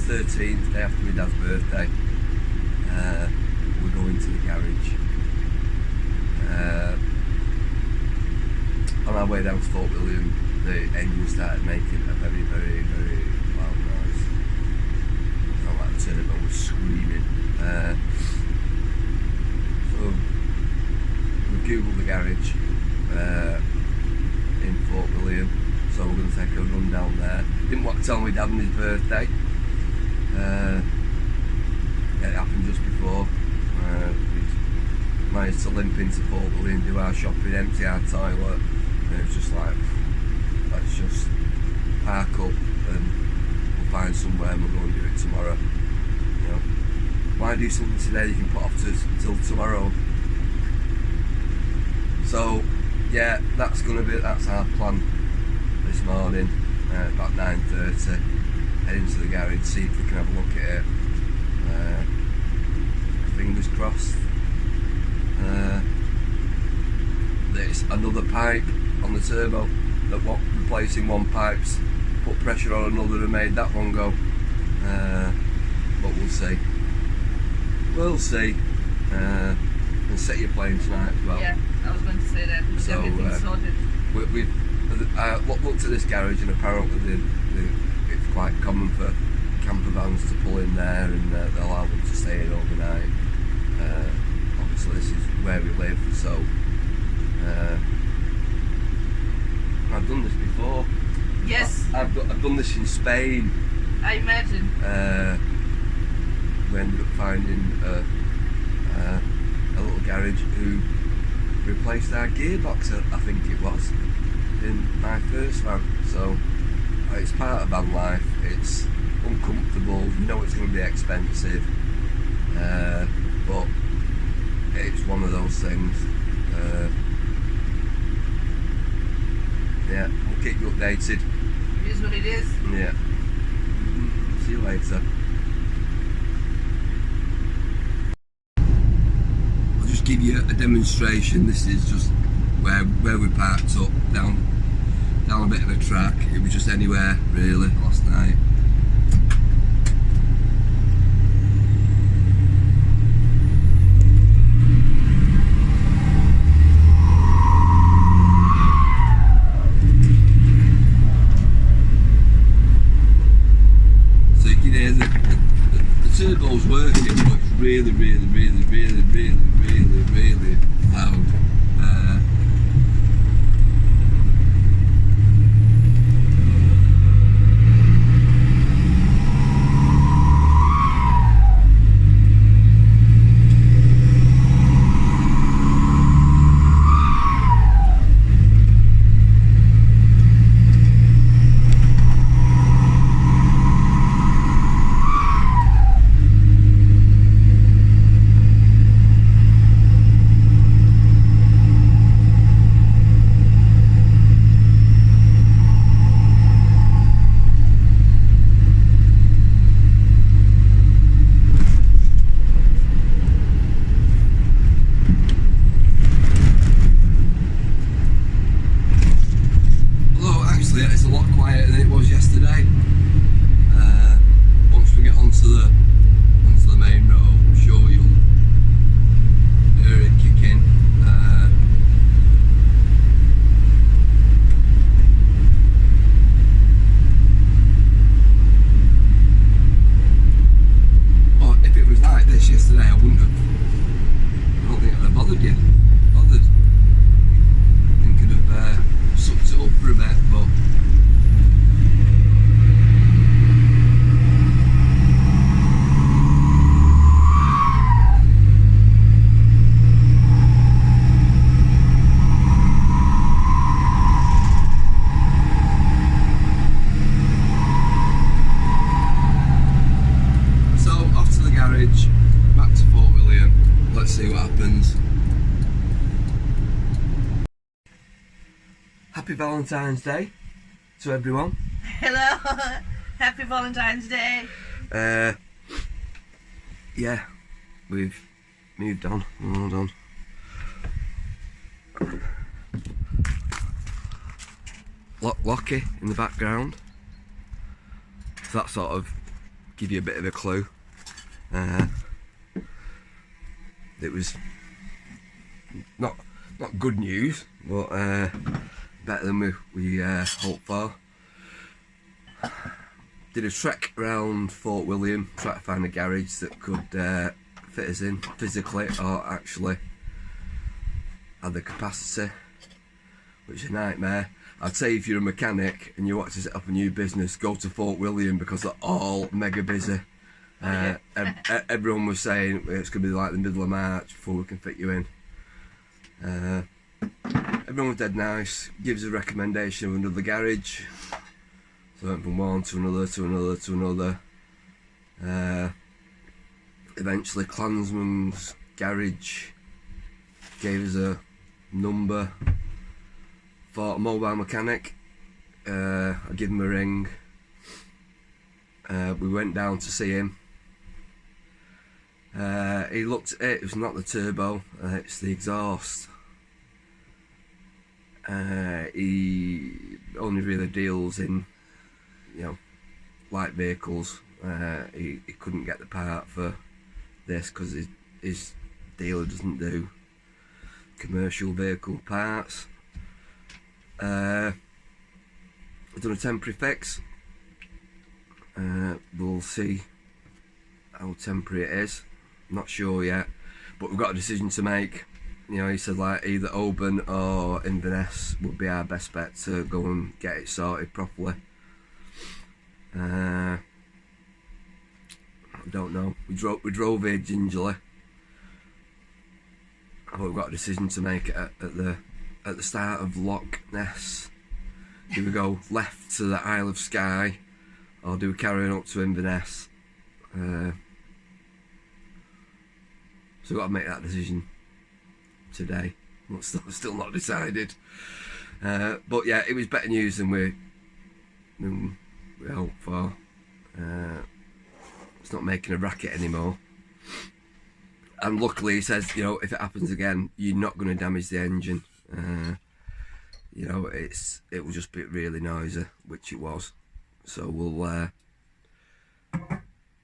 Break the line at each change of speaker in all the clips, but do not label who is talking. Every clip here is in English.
13th, day after my dad's birthday. We're going to the garage. On our way down to Fort William, the engine started making a very, very, very loud noise. Not like the turbo was screaming. So we googled the garage in Fort William, so we're going to take a run down there. Didn't want to tell my dad on his birthday. It happened just before. We managed to limp into Fort William, do our shopping, empty our toilet, and it was just like, let's just park up and we'll find somewhere and we'll go and do it tomorrow. You know, why do something today you can put off till tomorrow? So yeah, that's our plan this morning. About 9:30, head into the garage, see if we can have a look at it. Fingers crossed. There's another pipe on the turbo that replacing one pipe's put pressure on another and made that one go. But we'll see. We'll see. And set your plane tonight as well.
Yeah, I was going to say that. So, everything's sorted.
We've looked at this garage, and apparently it's quite common for camper vans to pull in there, and they'll allow them to stay in overnight. Obviously this is where we live, so I've done this before.
Yes.
I've done this in Spain.
I imagine.
We ended up finding a little garage who replaced our gearbox, I think it was, in my first van. So it's part of van life. It's uncomfortable, you know it's going to be expensive, but it's one of those things. Yeah, we'll keep you updated.
It is what it is.
Yeah. See you later. I'll just give you a demonstration. This is just where we parked up, down a bit of a track. It was just anywhere really last night. So you can hear the turbo's working, but it's really, really, really, really, really, really, really loud. It's a lot quieter than it was yesterday. Once we get onto the main road, I'm sure you'll hear it kick in. Well, if it was like this yesterday, I don't think I'd have bothered you. I think I'd have sucked it up for a bit, but back to Fort William. Let's see what happens. Happy Valentine's Day to everyone.
Hello. Happy Valentine's Day.
Yeah, we've moved on. Hold on. Lockie in the background. So that sort of give you a bit of a clue. It was not good news, but better than we hoped for. Did a trek around Fort William, try to find a garage that could fit us in physically or actually had the capacity, which is a nightmare. I'd say if you're a mechanic and you want to set up a new business, go to Fort William because they're all mega busy. Everyone was saying it's going to be like the middle of March before we can fit you in. Everyone was dead nice, gives a recommendation of another garage. So I went from one to another to another to another. Eventually Clansman's garage gave us a number for a mobile mechanic. I gave him a ring. We went down to see him. He looked at it, it was not the turbo, it's the exhaust. He only really deals in, light vehicles. He couldn't get the part for this because his dealer doesn't do commercial vehicle parts. I've done a temporary fix. We'll see how temporary it is. Not sure yet, but we've got a decision to make. He said like either Oban or Inverness would be our best bet to go and get it sorted properly. I don't know. We drove here gingerly. But we've got a decision to make at the start of Loch Ness. Do we go left to the Isle of Skye, or do we carry on up to Inverness? So we've got to make that decision today. Still not decided. But yeah, it was better news than we hoped for. It's not making a racket anymore. And luckily he says, if it happens again, you're not going to damage the engine. It will just be really noisy, which it was. So we'll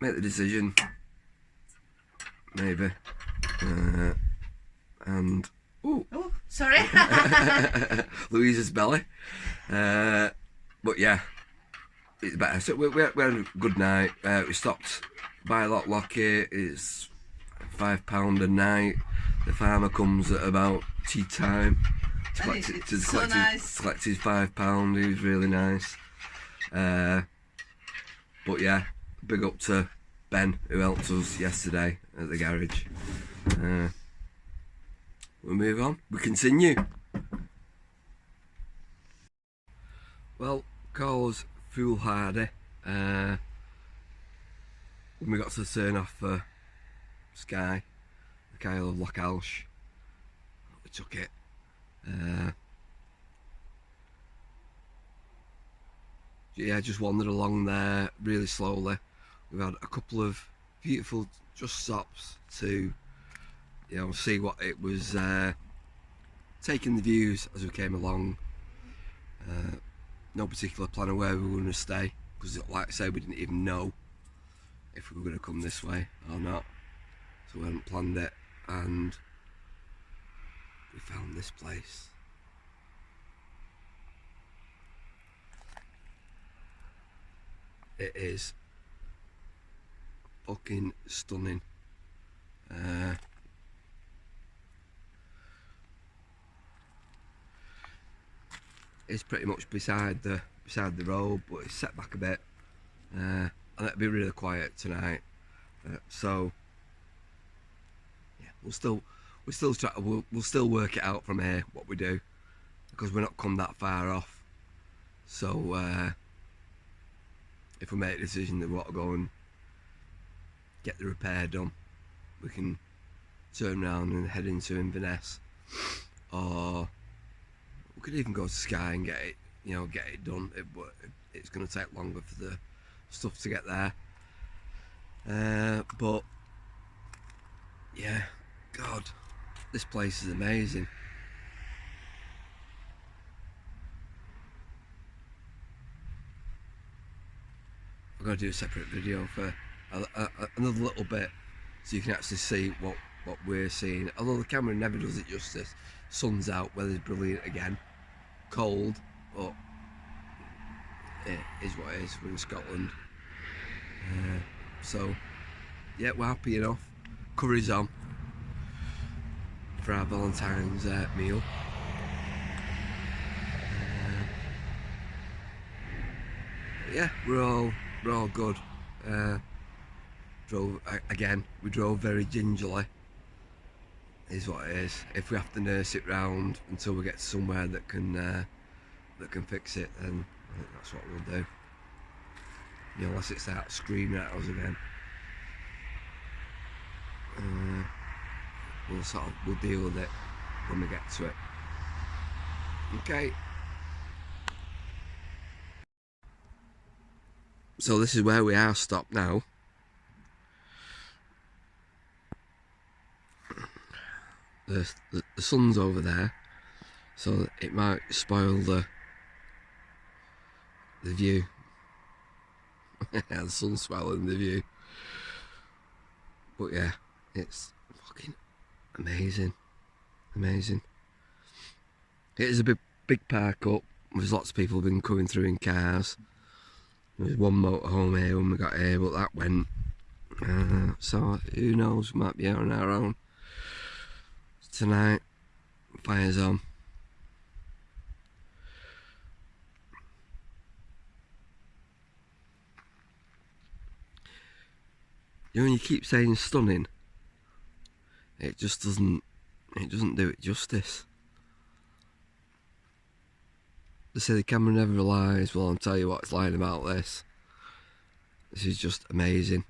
make the decision, maybe. And
oh, sorry.
Louisa's belly. But yeah, it's better. So we had a good night. We stopped by Locklocky. It's £5 a night. The farmer comes at about tea time to collect his £5. He was really nice. But yeah, big up to Ben who helped us yesterday at the garage. We'll move on. We continue. Well, car was foolhardy. When we got to the turn off for Skye, the Kyle of Loch Alsh, we took it. Yeah, just wandered along there really slowly. We've had a couple of beautiful just stops to see what it was, taking the views as we came along. No particular plan of where we were going to stay, because like I say, we didn't even know if we were going to come this way or not, so we hadn't planned it, and we found this place. It is fucking stunning. It's pretty much beside the road, but it's set back a bit, and it'll be really quiet tonight. So yeah, we'll still work it out from here what we do, because we're not come that far off. So if we make a decision that we want to go and get the repair done, we can turn around and head into Inverness, or we could even go to Skye and get it done. It's going to take longer for the stuff to get there. But yeah, God, this place is amazing. got to do a separate video for another little bit, so you can actually see what we're seeing. Although the camera never does it justice. Sun's out, weather's brilliant again. Cold, but it is what it is. We're in Scotland. So, yeah, we're happy enough. Curry's on for our Valentine's meal. Yeah, we're all good. We drove very gingerly, is what it is. If we have to nurse it round until we get somewhere that can fix it, then I think that's what we'll do. You know, unless it starts screaming at us again. We'll deal with it when we get to it. Okay. So this is where we are stopped now. The sun's over there, so it might spoil the view. The sun's spoiling the view. But yeah, it's fucking amazing. Amazing. It is a big park up. There's lots of people been coming through in cars. There was one motorhome here when we got here, but that went. So who knows, we might be out on our own tonight. Fire's on. You know, when you keep saying stunning, it just doesn't do it justice. They say the camera never lies. Well, I'll tell you what, it's lying about this. This is just amazing.